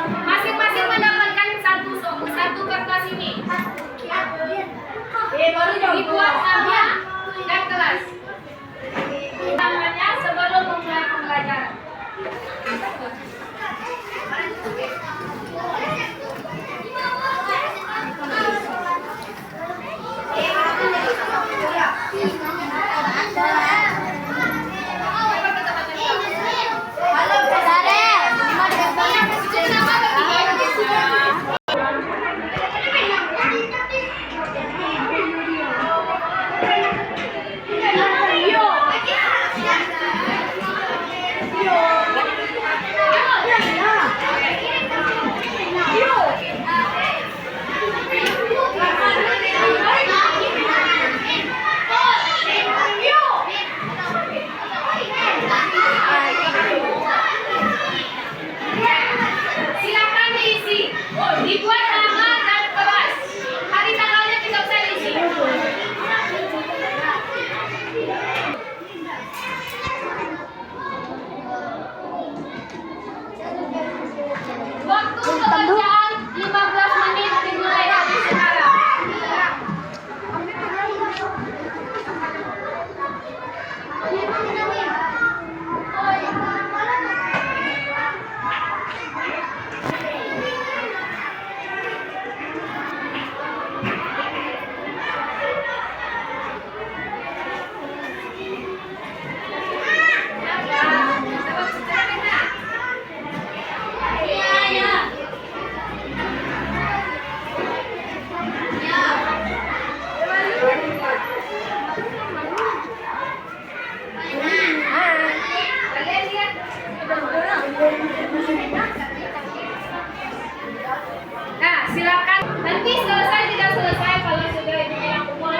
Masing-masing mendapatkan satu kertas ini. Dibuat nama dan kelas. Namanya sebelum memulai pembelajaran. Dibuat nama dan kelas. Hari tanggalnya tidak usah diisi. Waktu pekerjaan 15 menit dimulai dari sekarang. Nah, silakan. Nanti selesai tidak selesai kalau sudah dibilang kumpul.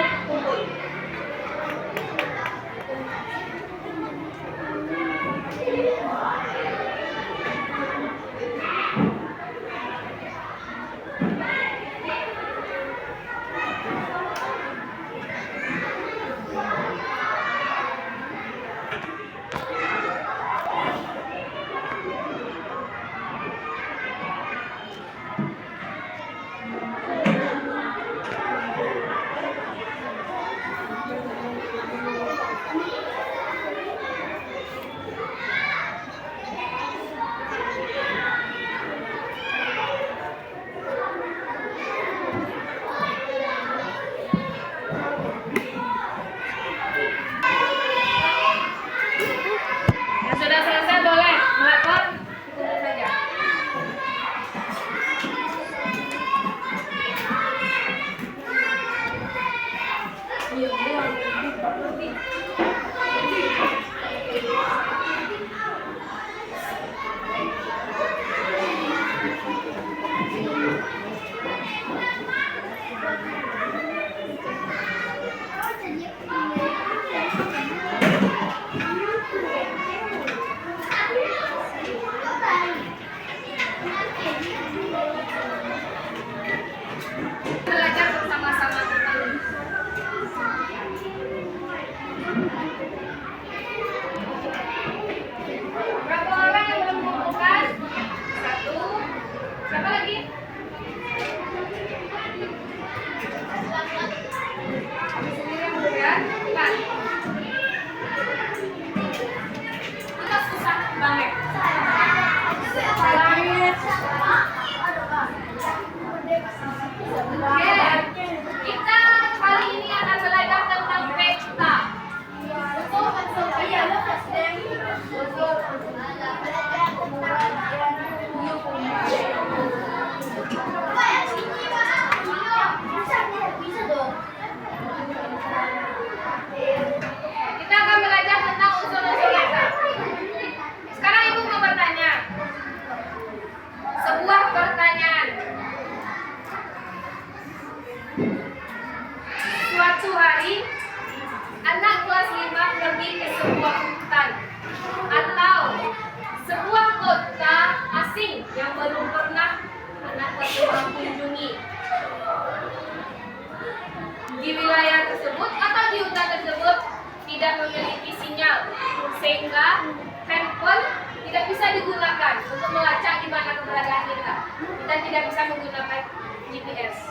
tidak bisa menggunakan GPS.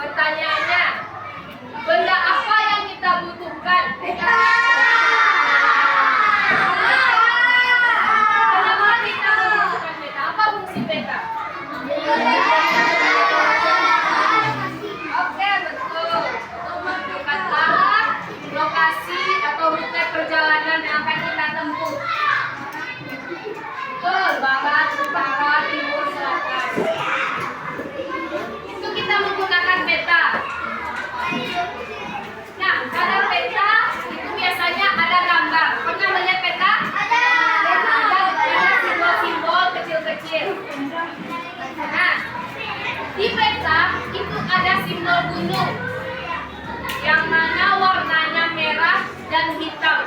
Pertanyaannya, benda apa yang kita butuhkan? Kenapa kita membutuhkan peta? Apa fungsi peta? Oke, betul. Untuk menentukan arah, lokasi, atau rute perjalanan yang akan kita tempuh. Betul, barat, utara, timur, selatan. Itu kita menggunakan peta. Nah, pada peta itu biasanya ada gambar. Pernah melihat peta? Ada simbol-simbol kecil-kecil. Nah, di peta itu ada simbol gunung yang mana warnanya merah dan hitam.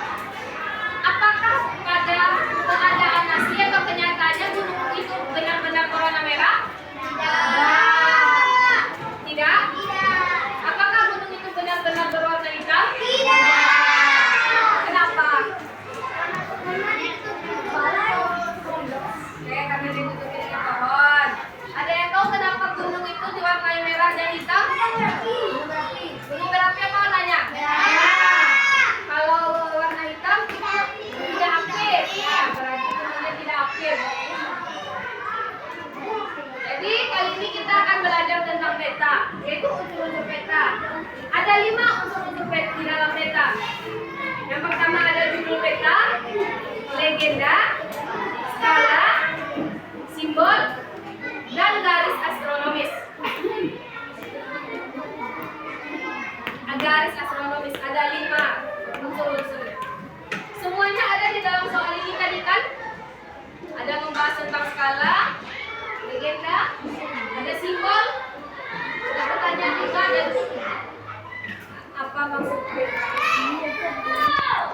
Apakah pada keadaan asli atau kenyataannya gunung itu benar-benar berwarna merah? Tidak. Apakah gunung itu benar-benar berwarna hitam? Kenapa? Karena ditutupi dengan pohon. Ada yang tahu kenapa gunung itu diwarnai merah dan hitam? Gunung berapi apa warnanya? Kalau warna hitam tidak aktif. Ya, berarti gunungnya tidak aktif. Jadi kali ini kita akan belajar tentang peta, yaitu unsur-unsur peta. Ada 5 unsur-unsur peta di dalam peta. Yang pertama ada judul peta, legenda, skala, simbol, dan garis astronomis. Garis astronomis ada 5 unsur-unsur. Semuanya ada di dalam soal ini tadi kan? Ada membahas tentang skala, legenda, ada simbol, ada pertanyaan juga, ada apa maksud peta.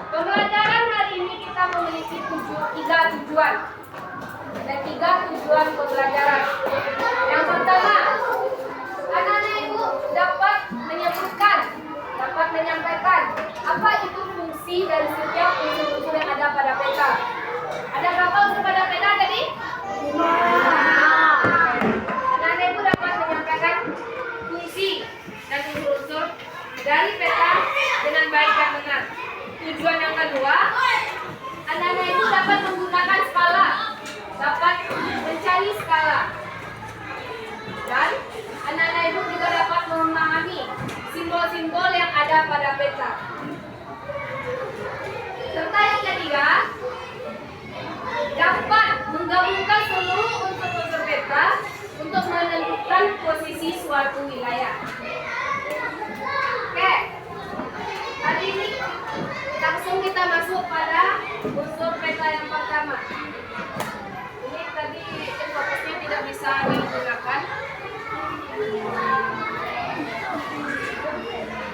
Pembelajaran hari ini kita memiliki 3 tujuan. Ada 3 tujuan pembelajaran. Yang pertama, anak-anak ibu dapat menyebutkan, dapat menyampaikan apa itu fungsi dari setiap unsur-unsur yang ada pada peta. Ada berapa unsur pada peta tadi? 5. Anak-anak ibu dapat menyampaikan fungsi dan unsur-unsur dari peta dengan baik dan benar. Tujuan yang kedua, anak-anak ibu dapat menggunakan skala, dapat mencari skala. Dan anak-anak ibu juga dapat memahami simbol-simbol yang ada pada peta. Serta yang ketiga, dapat menggabungkan seluruh unsur-unsur peta untuk menentukan posisi suatu wilayah. Oke, hari ini langsung kita masuk pada unsur peta yang pertama. Ini tadi fokusnya tidak bisa digunakan.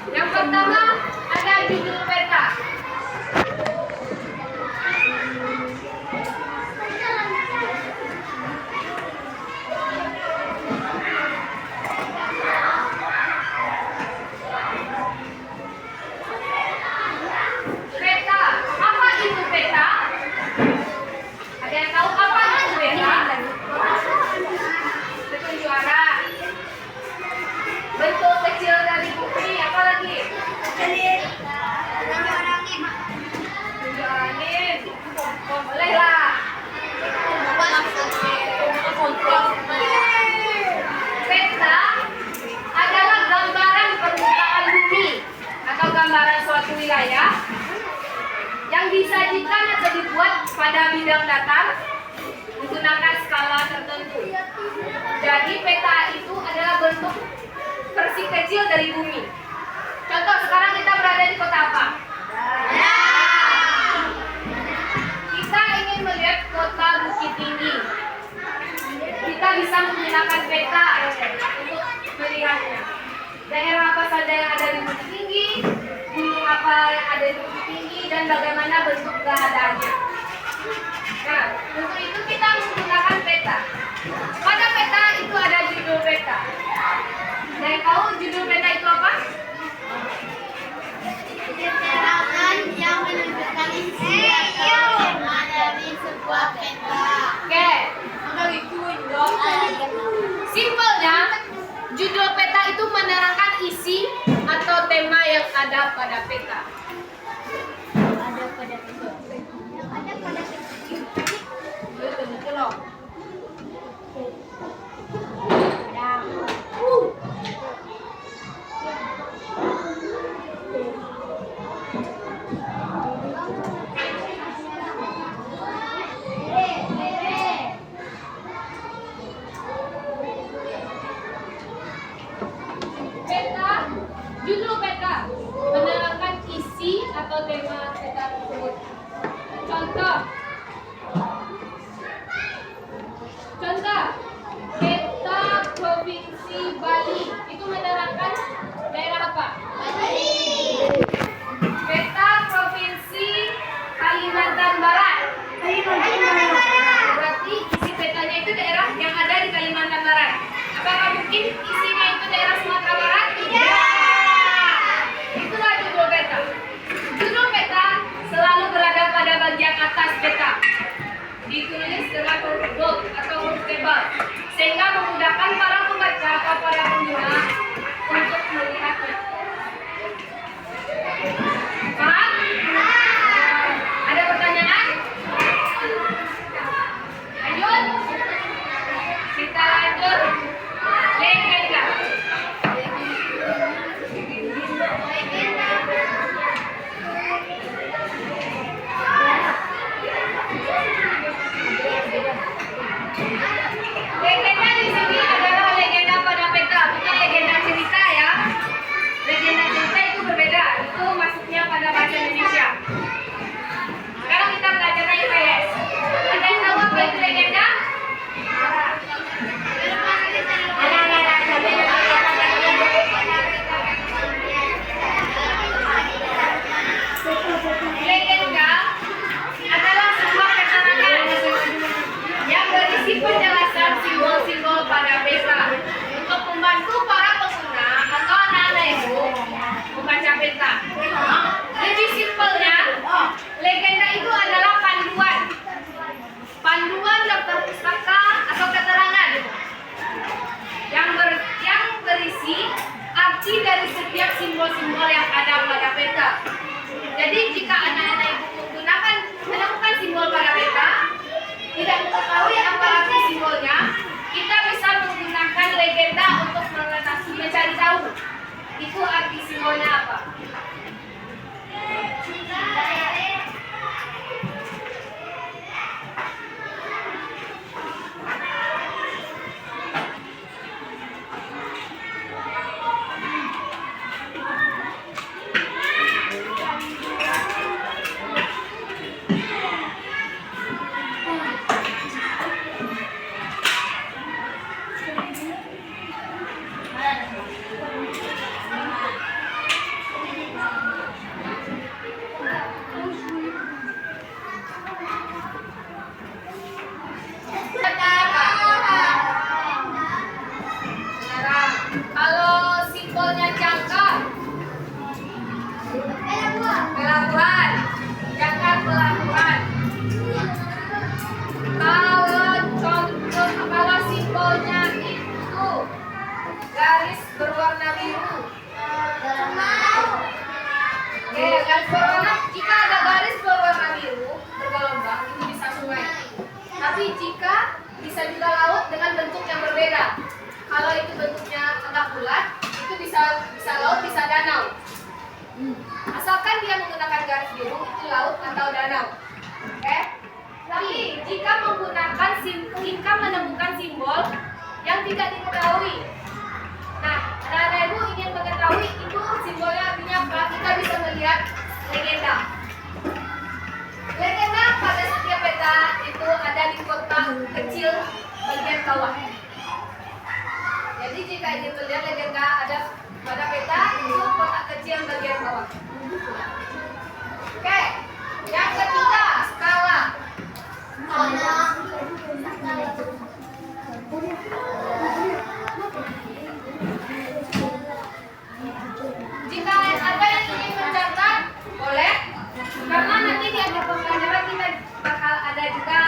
Yang pertama ada judul peta. Peta, apa itu peta? Ada yang tahu apa itu peta? Petunjuk arah. Bentuk kecil dari bumi, apa lagi? Tunjuk angin. Boleh lah. Peta adalah gambaran permukaan bumi atau gambaran suatu wilayah yang disajikan atau dibuat pada bidang datar menggunakan skala tertentu. Jadi peta itu adalah bentuk versi kecil dari bumi. Contoh, sekarang kita berada di kota apa? Kita ingin melihat kota Bukit Tinggi. Kita bisa menggunakan peta untuk melihatnya. Daerah apa saja yang ada di Bukit Tinggi, gunung apa yang ada di Bukit Tinggi, dan bagaimana bentuk keadaannya. Nah, untuk itu kita menggunakan peta. Pada peta itu ada judul peta. Saya tahu judul peta itu apa? Keterangan yang menunjukkan isi atau tema dari sebuah peta. Oke, maka itu dong. ada pada peta? Ada pada itu. Yang ada pada itu. Betul loh. Peta, judul peta menerangkan isi atau tema peta tersebut. Contoh, peta provinsi Bali itu menerangkan daerah apa? Peta provinsi Kalimantan Barat. Berarti isi petanya itu daerah yang ada di Kalimantan Barat. Apakah mungkin isinya itu daerah Sumatera Barat? Tidak. Itulah judul peta. Judul peta selalu berada pada bagian atas peta. Ditulis dengan huruf bold atau huruf tebal, sehingga memudahkan para pembaca atau para pengguna untuk melihatnya. Paham? Ada pertanyaan? Lanjut. Kita lanjut. Legenda. Legenda di sini adalah legenda pada peta, bukan legenda cerita ya. Legenda cerita itu berbeda, itu masuknya pada bahasa Indonesia. Sekarang kita belajar IPS. Ada yang tahu apa itu legenda? Legenda adalah sebuah keterangan yang berisi penjelasan simbol-simbol pada peta untuk membantu para pengguna atau anak-anak ibu membaca peta. Lebih simpelnya, legenda itu adalah panduan daftar pustaka atau keterangan yang berisi arti dari setiap simbol-simbol yang ada pada peta. Jadi jika anak-anak ibu menemukan simbol pada peta, tidak mengetahui apa arti simbolnya, kita bisa menggunakan legenda untuk mencari tahu itu arti simbolnya apa. Kalau simbolnya jangkar, pelabuhan, jangkar pelabuhan. Kalau simbolnya itu garis berwarna biru. Garis berwarna, jika ada garis berwarna biru bergelombang itu bisa sungai. Tapi jika bisa juga laut dengan bentuk yang berbeda. Kalau itu bentuknya agak bulat, itu bisa laut, bisa danau. Asalkan dia menggunakan garis biru, itu laut atau danau. Oke? Tapi jika menemukan simbol yang tidak diketahui, nah, anak-anak ibu ingin mengetahui itu simbolnya artinya apa, kita bisa melihat legenda. Legenda pada setiap peta itu ada di kotak kecil bagian bawah. Jadi jika ingin melihat legenda ada pada peta, itu kotak kecil bagian bawah. Oke, yang ketiga, skala. Jika ada yang ingin mencatat, boleh. Karena nanti di akhir pembelajaran kita bakal ada juga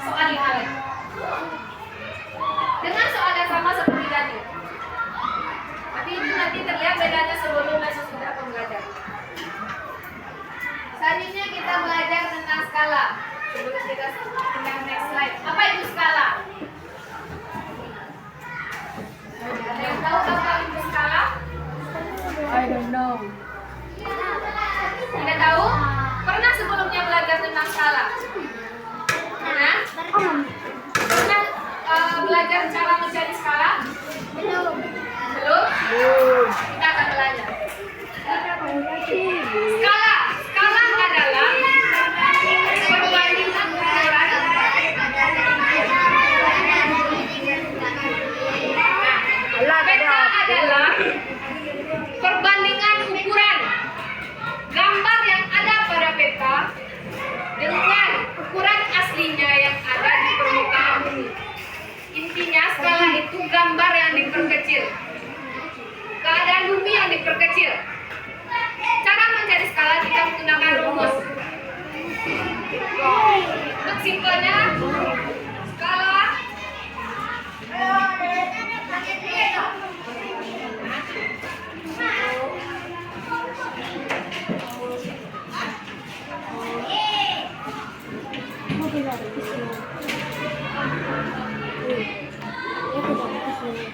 soal yang lain. Dengan soal yang sama seperti tadi. Tapi itu nanti terlihat bedanya sebelum dan sesudah pembelajaran. belajar cara mencari skala? Belum. Belum? Belum. Kita akan belajar. Kita belajar. Skala. Skala adalah perbandingan ukuran. Peta adalah perbandingan ukuran gambar yang ada pada peta dengan ukuran aslinya yang ada di permukaan bumi. Intinya skala itu gambar yang diperkecil, keadaan bumi yang diperkecil. Cara mencari skala kita menggunakan rumus. Untuk simpelnya, skala Mau tidak di sini. Ya tidak di sini.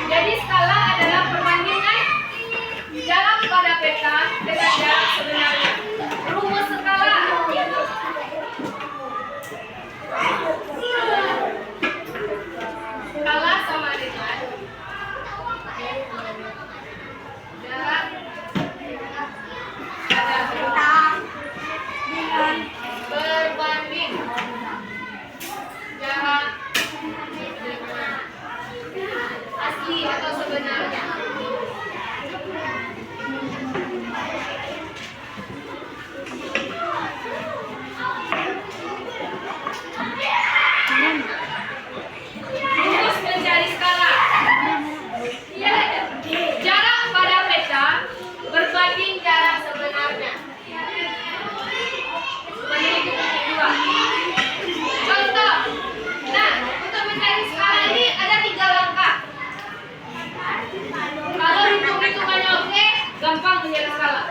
Jadi skala adalah perbandingan jarak pada peta dengan jarak sebenarnya. Rumus skala. Skala sama dengan jarak pada peta berbanding jarak asli atau sebenarnya. Rumus mencari skala. Jarak pada peta berbanding jarak sebenarnya. Banding itu kedua. Contoh. Nah, untuk mencari skala ini ada 3 langkah. Kalau hitung-hitungannya oke, gampang mencari skala.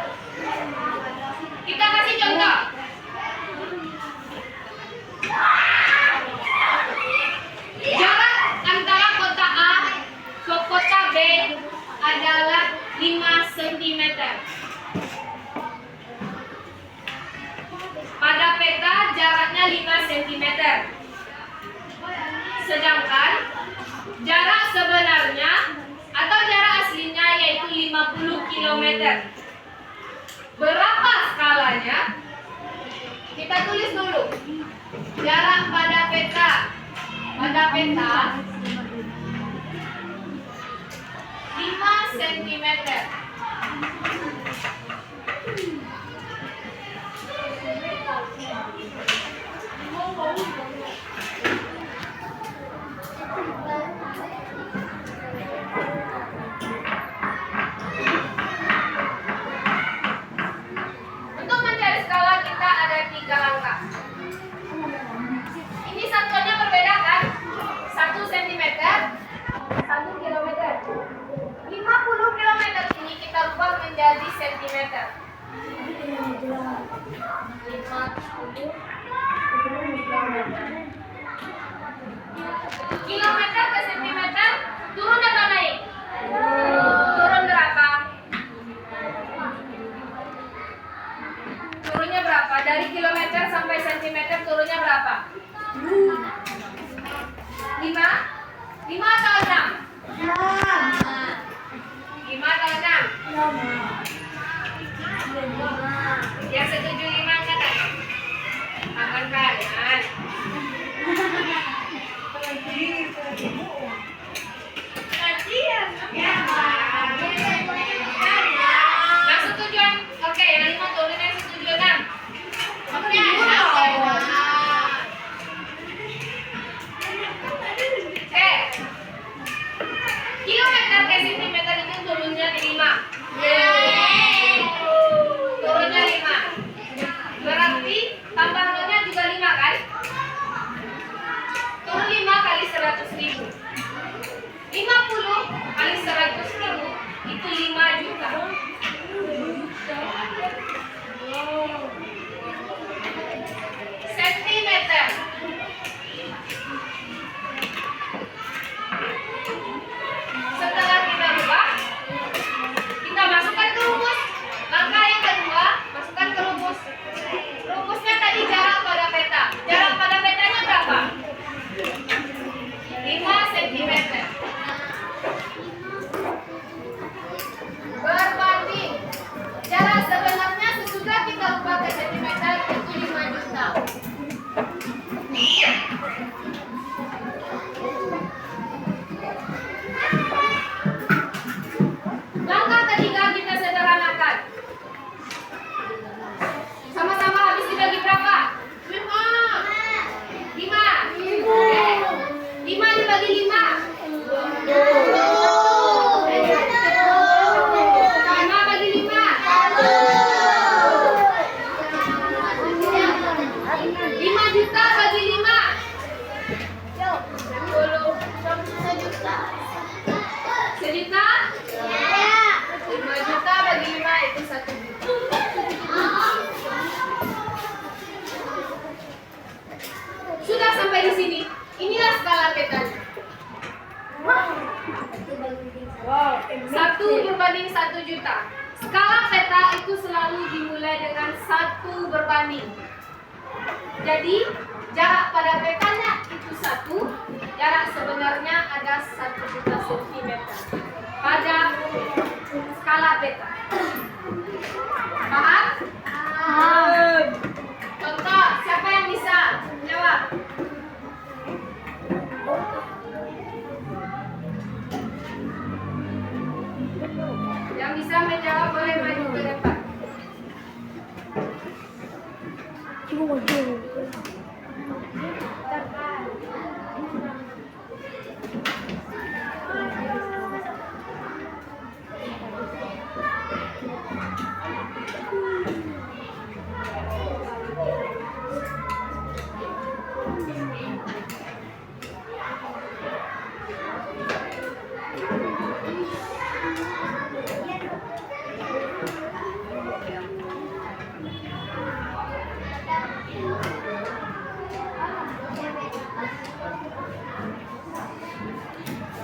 Kita kasih contoh. Jarak antara kota A ke kota B adalah 5 cm. Pada peta jaraknya 5 cm. Sedangkan jarak sebenarnya atau jarak aslinya yaitu 50 km. Berapa skalanya? Kita tulis dulu. Jarak pada peta. Pada peta 5 cm. Untuk mencari skala kita ada 3 langkah. Ini satuannya berbeda kan? 1 cm, 1 km. 50 km ini kita ubah menjadi cm. 50 kilometer ke cm, turun atau naik? Turun berapa? Turunnya berapa? Dari kilometer sampai cm turunnya berapa? 5? 5 atau 6? 5 atau 6? Yang setuju 5 angkat tangan kanan. Yang setuju, oke, yang 5 turun, yang setuju 6. Oke, kilometer ke cm itu turunnya di 5. Turunnya 5. berbanding. Jadi jarak pada petanya itu 1, jarak sebenarnya ada 1 juta sentimeter pada skala peta. Paham? Contoh, siapa yang bisa jawab? Yang bisa menjawab boleh maju ke depan.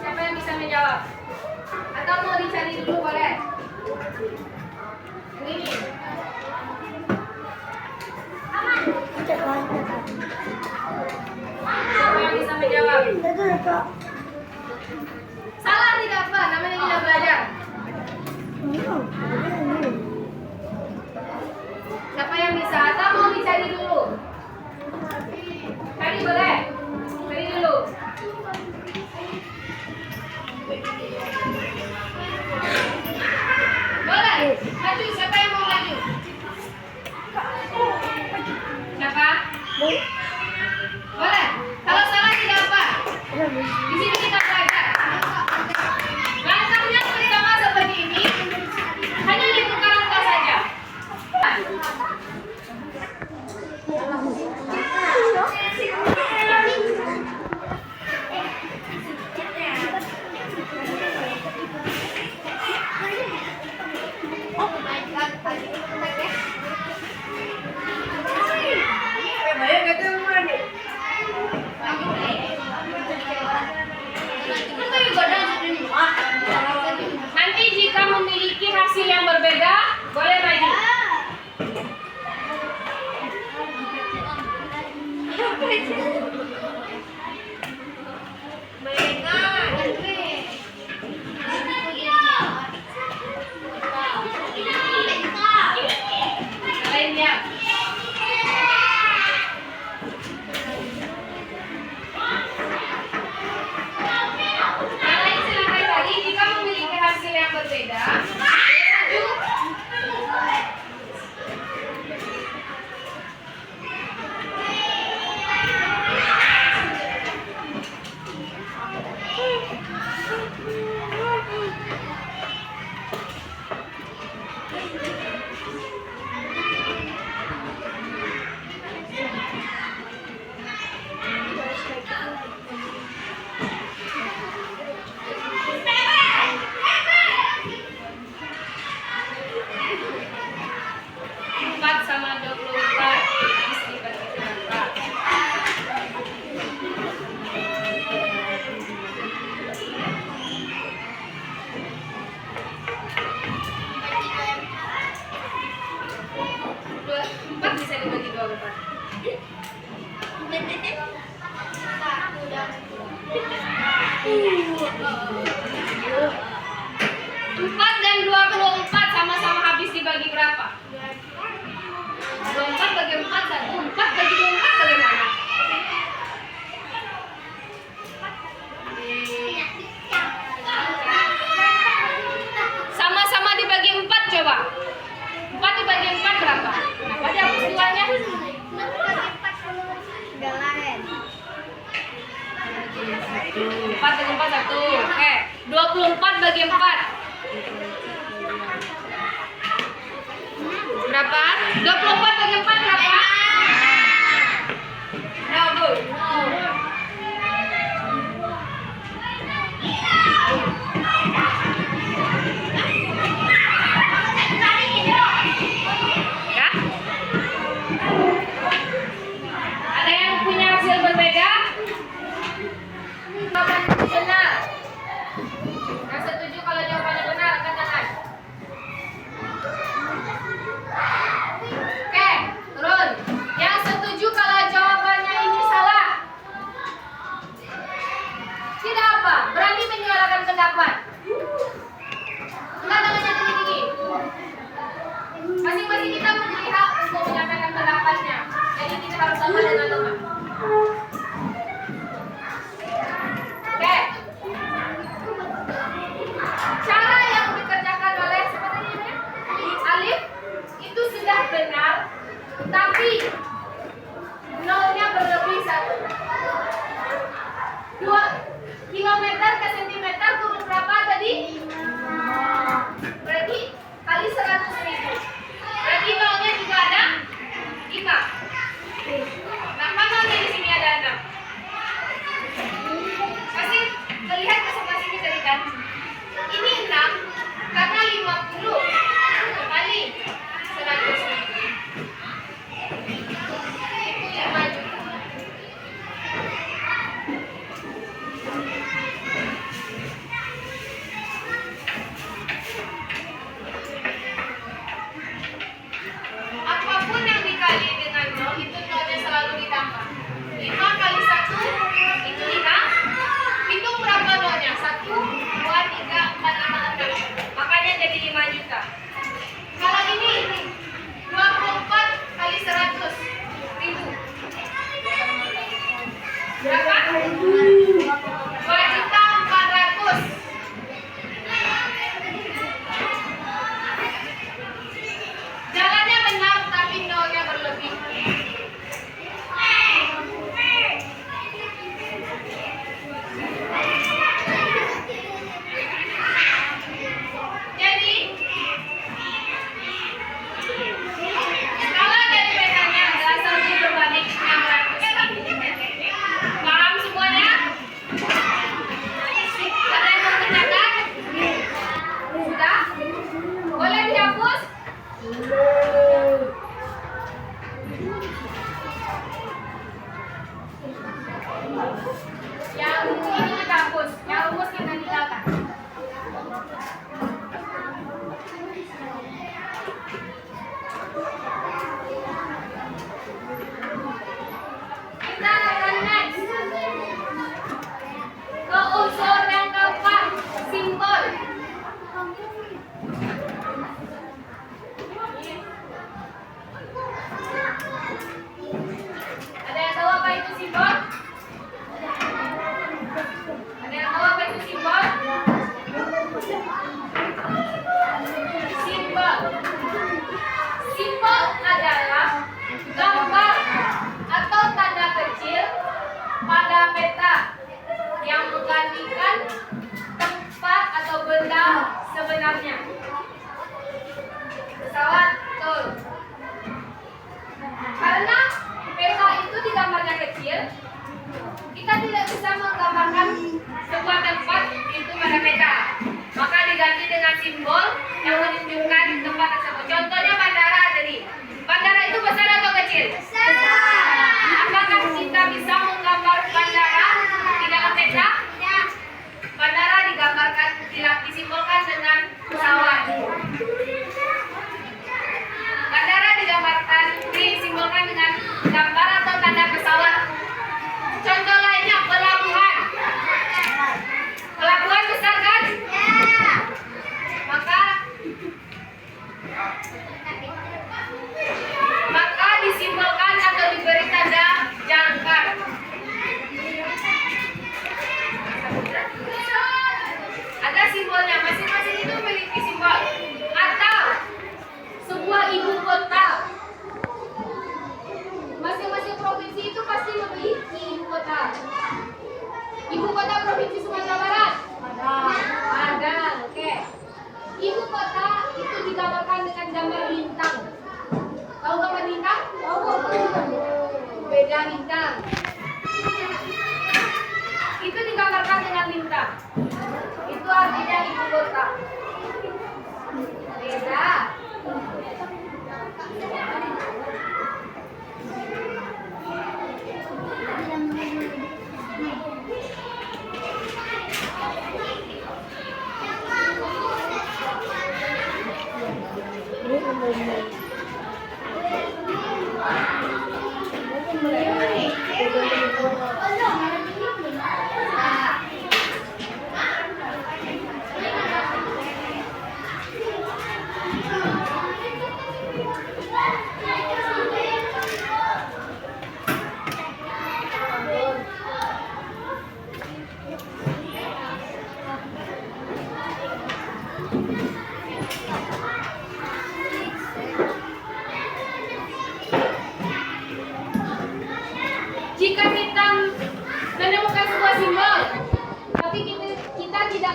Siapa yang bisa menjawab? Atau mau dicari dulu boleh? Ini. Siapa yang bisa menjawab? Salah tidak apa? Namanya tidak belajar. Siapa yang bisa? Atau mau dicari dulu? Cari boleh? Cari dulu. Boleh? Maju, siapa yang mau maju? Siapa? Boleh? Kalau salah tidak apa? Di sini kita belajar. Langkahnya pertama seperti ini. Hanya ditukar angka saja. Nanti jika memiliki hasil yang berbeda, boleh maju. Lainnya. Yang lain silakan tadi jika memiliki hasil yang berbeda, boleh maju. Tapi nolnya berlebih 1. 2 kilometer ke sentimeter turun berapa tadi? Berarti kali 100.000. Berarti nolnya juga ada 5. Nah, nolnya di sini ada 6. Pasti melihat kesebelah sini tadi kan? Ini 6 karena 50 kali 100.000.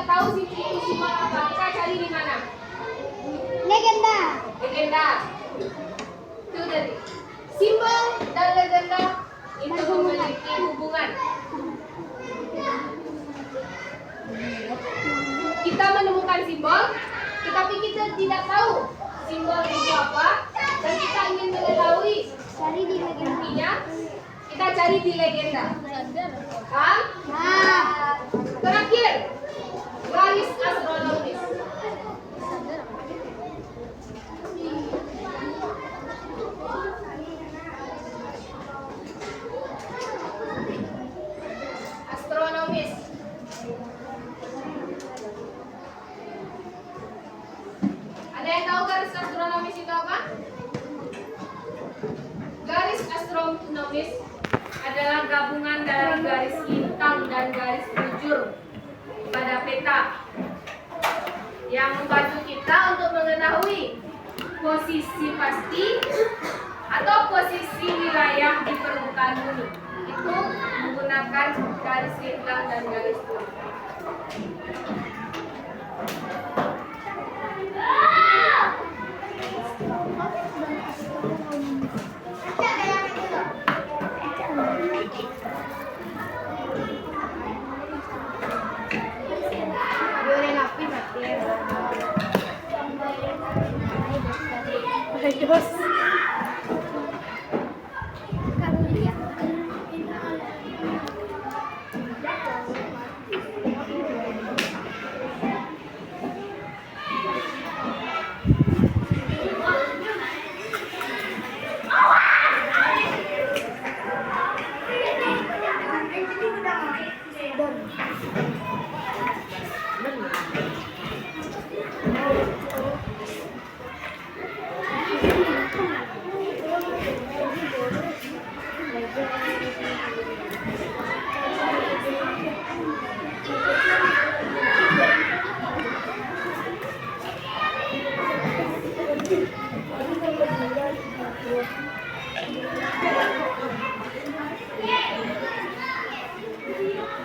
tahu itu simbol apa, kita cari di mana? Legenda. Legenda. Itu dari simbol dan legenda itu memiliki hubungan. Kita menemukan simbol, tetapi kita tidak tahu simbol itu apa, dan kita ingin mengetahui Cari di legenda. artinya. Kita cari di legenda. Paham? Nah. Terakhir, garis astronomis. Astronomis. Ada yang tahu garis astronomis itu apa? Garis astronomis adalah gabungan dari garis lintang dan garis bujur pada peta yang membantu kita untuk mengetahui posisi pasti atau posisi wilayah di permukaan bumi. Itu menggunakan garis lintang dan garis bujur.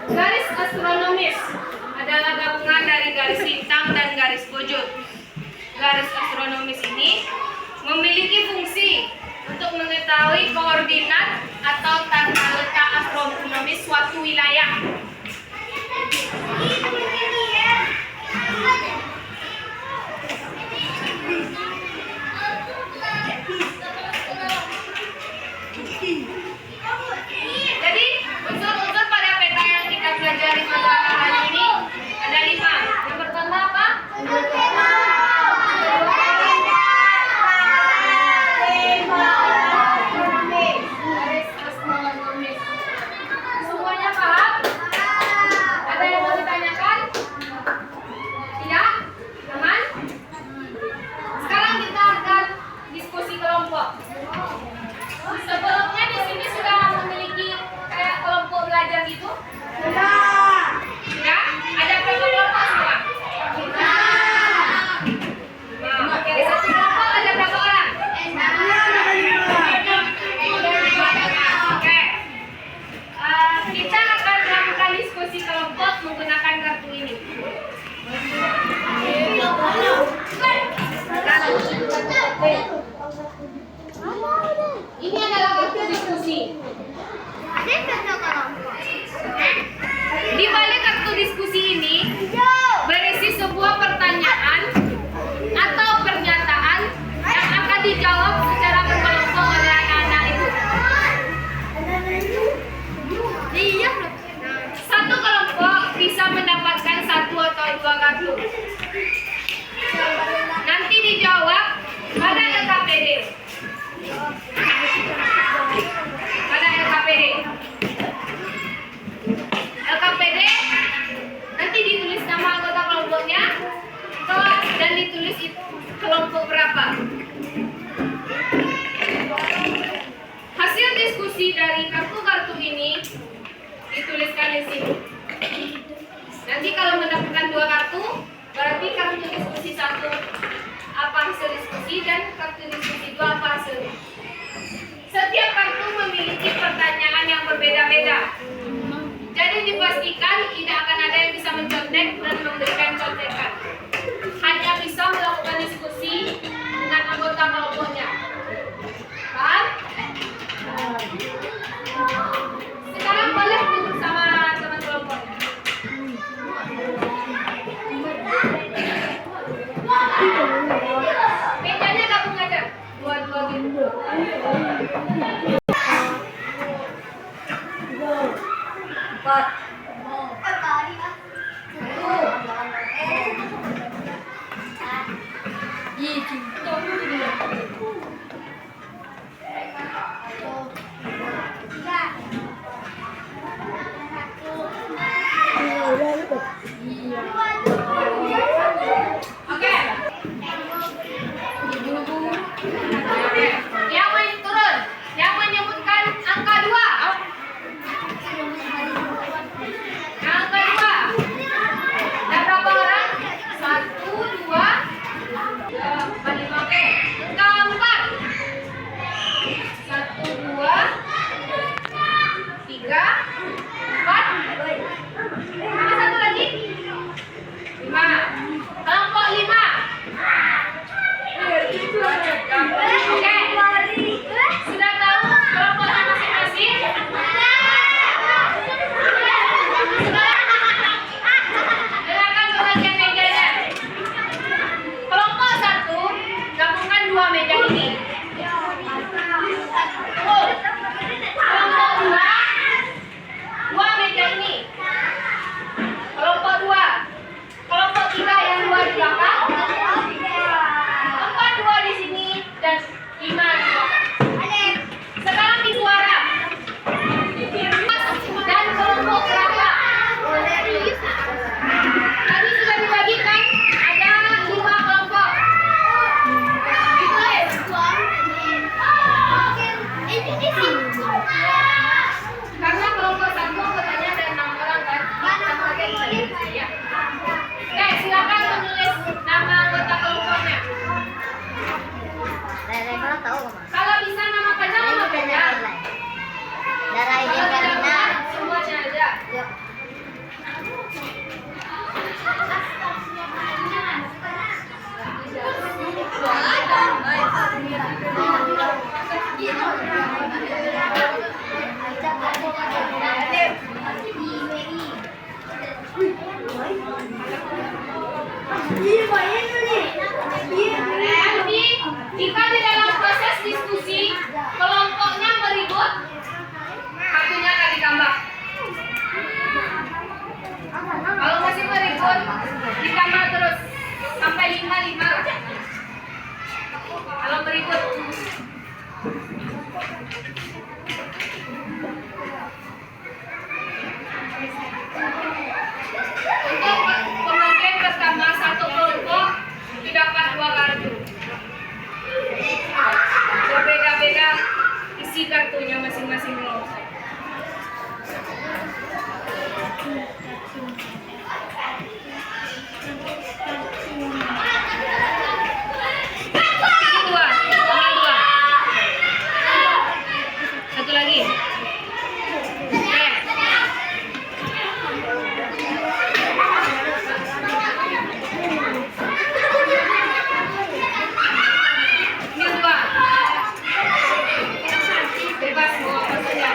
Garis astronomis adalah gabungan dari garis lintang dan garis bujur. Garis astronomis ini memiliki fungsi untuk mengetahui koordinat atau tata letak astronomis suatu wilayah. Jadi unsur-unsur pada peta yang kita pelajari pada hari ini ada 5. Yang pertama apa? Garis astronomis. Semuanya paham? Ada yang mau ditanyakan? Tidak? Aman? Sekarang kita akan diskusi kelompok. Sebelumnya di sini sudah memiliki kayak kelompok belajar gitu? Sudah. Sudah? Ada berapa kelompok semua? Nah, oke. Satu kelompok ada berapa orang? Oke. Kita akan melakukan diskusi kelompok menggunakan kartu ini. Ini adalah kartu diskusi. Di balik kartu diskusi ini berisi sebuah pertanyaan atau pernyataan yang akan dijawab secara berkelompok oleh anak-anak itu. Satu kelompok bisa mendapatkan 1 atau 2 kartu. Nanti dijawab pada LKPD. Pada LKPD. LKPD nanti ditulis nama anggota kelompoknya, kelas, dan ditulis kelompok berapa. Hasil diskusi dari kartu-kartu ini dituliskan di sini. Nanti kalau mendapatkan 2 kartu, berarti kartu diskusi 1 apa hasil diskusi dan kartu diskusi 2 apa hasilnya. Setiap kartu memiliki pertanyaan yang berbeda-beda. Jadi dipastikan tidak akan ada yang bisa menjawab pendek dan memberikan contekan. Hanya bisa melakukan diskusi dengan anggota kelompoknya. Paham? Sekarang boleh duduk sama teman kelompoknya. Mejanya gabung aja. Dua-dua gitu. Empat. Oke. Yang turun. Yang menyebutkan angka 2. Angka 2. Ada berapa orang? 1, 2, 5. Oke. Angka 4. 1, 2, 3, 4. Ada satu lagi? 5. Kelompok 5. Oke. Sudah tahu kelompoknya masing-masing? Dengarkan pembagian mejanya. Kelompok 1 gabungkan 2 meja ini. Oh. Kelompok 2 2 meja ini. Kelompok 2. Kelompok 3 yang 2 di belakang. 4 2 di sini dan 5 di belakang. Sekarang di suara. Dan kelompok berapa? Tadi sudah dibagikan ada 5 kelompok. Ditulis. Karena kelompok 1 katanya ada 6 orang kan? Ya. Oke, silakan menulis nama anggota kelompoknya. Kalau bisa nama panjang nama panjang. Kalau tidak bisa semuanya aja. Jadi, jika di dalam proses diskusi kelompoknya meribut, kartunya akan ditambah. Kalau masih meribut, ditambah terus sampai 5 lah. Kalau meribut. Untuk pembagian pertama satu kelompok didapat 2 kartu. Berbeda-beda isi kartunya masing-masing kelompok. Dua. Satu lagi. Ini 2. Bebas mau apa saja.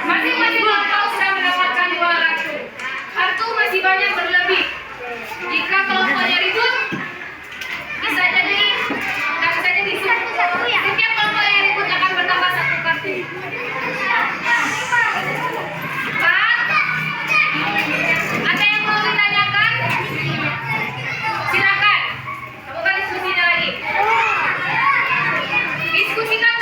Masing-masing kelompok sudah mendapatkan 2 kartu. Kartu masih banyak berlebih. Jika kelompoknya ribut, bisa jadi setiap kelompok yang ribut akan bertambah 1 kartu. Ada yang mau ditanyakan? Silakan. Bukan diskusinya lagi. Diskusikan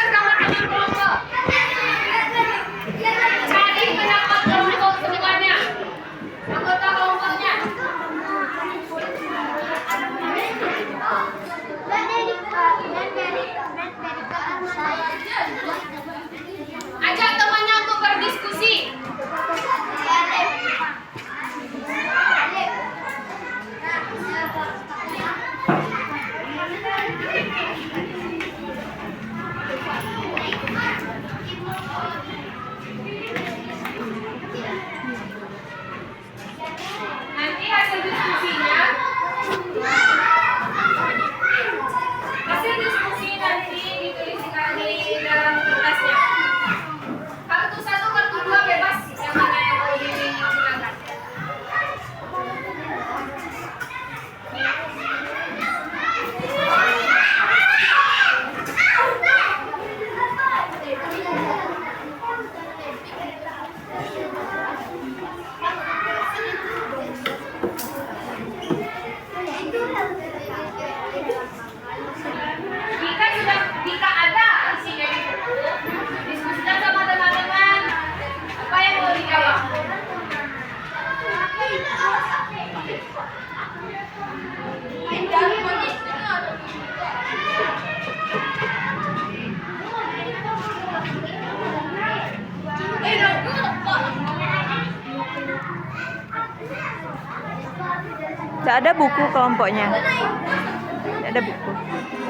Tidak ada buku kelompoknya. Tidak ada buku.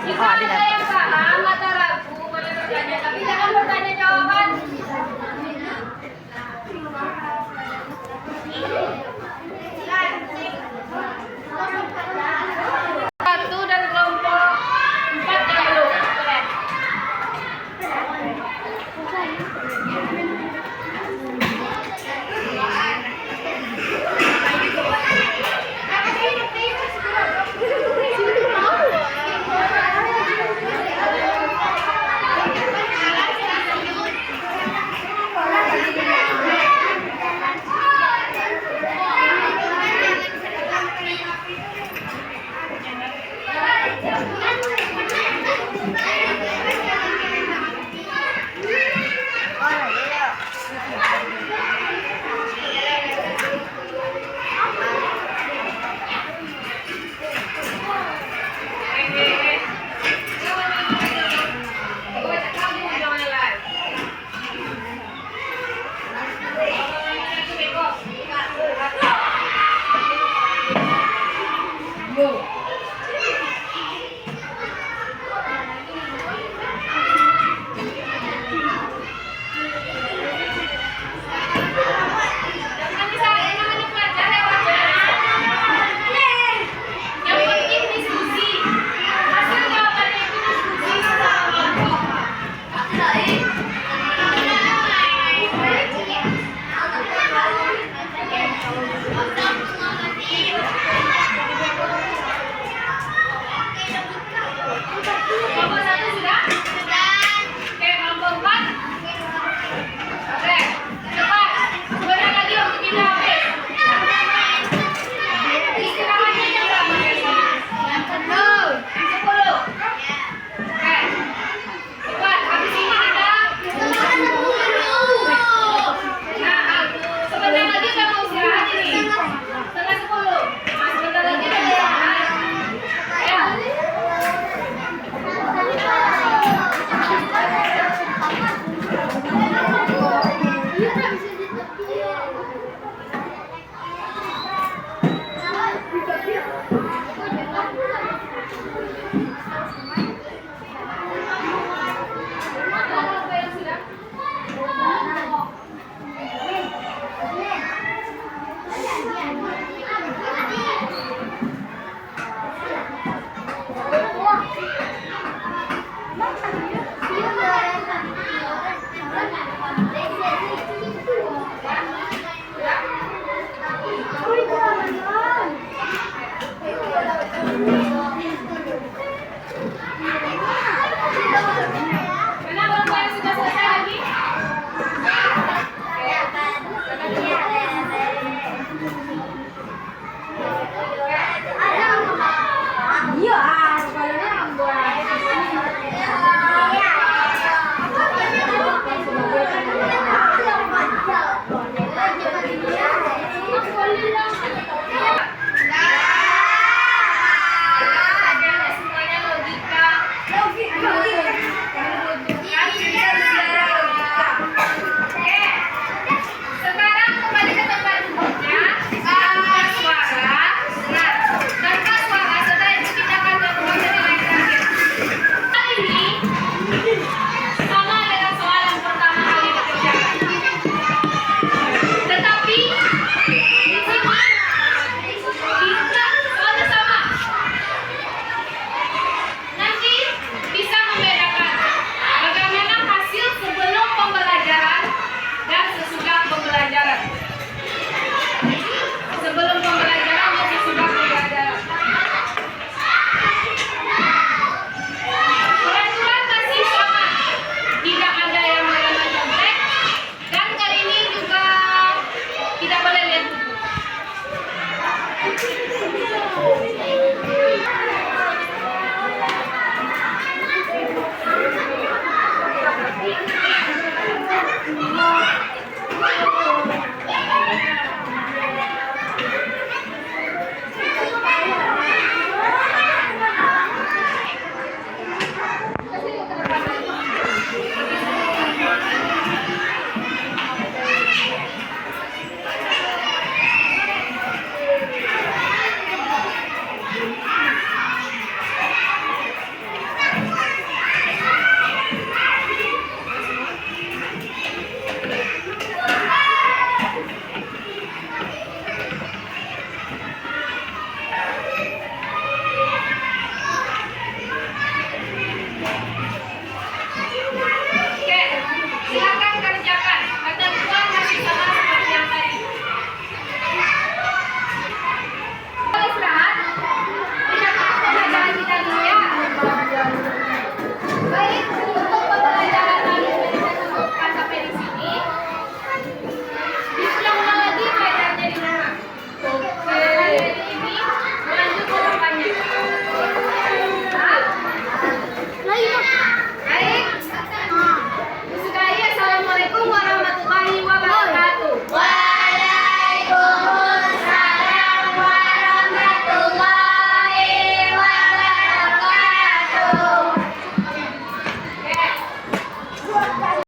Jika Oh, ada ada. yang paham atau ragu, boleh bertanya, tapi jangan bertanya jawaban. Satu dan kelompok 4 yang belum. Boleh. Yang penting diskusi. Hasil jawabannya itu diskusi. Kelompok 1 sudah? Oke, kelompok 4. Oke, cepat. Sebentar lagi waktu kita habis. Istirahatnya jam berapa biasanya? Jam 10. Oke. Cepat, habis ini kita. Nah, sebentar lagi udah mau istirahat ini. Setengah 10. Nah, sebentar lagi udah istirahat. Ayo. Kelompok yang sudah? Mana kelompok yang sudah selesai lagi? Iya, sekolahnya semuanya logika. Oke, sekarang kembali ke tempat duduknya. Tanpa suara. Nah, tanpa suara. Setelah itu kita akan melakukan penilaian terakhir. Kali ini sama dengan soal yang pertama kali dikerjakan. Tetapi di sini kita soalnya sama. Nanti bisa membedakan bagaimana hasil sebelum pembelajaran dan sesudah pembelajaran. Sebelum pembelajaran dan sesudah pembelajaran. Peraturan masih sama, tidak ada yang namanya contek, dan kali ini juga tidak boleh lihat buku.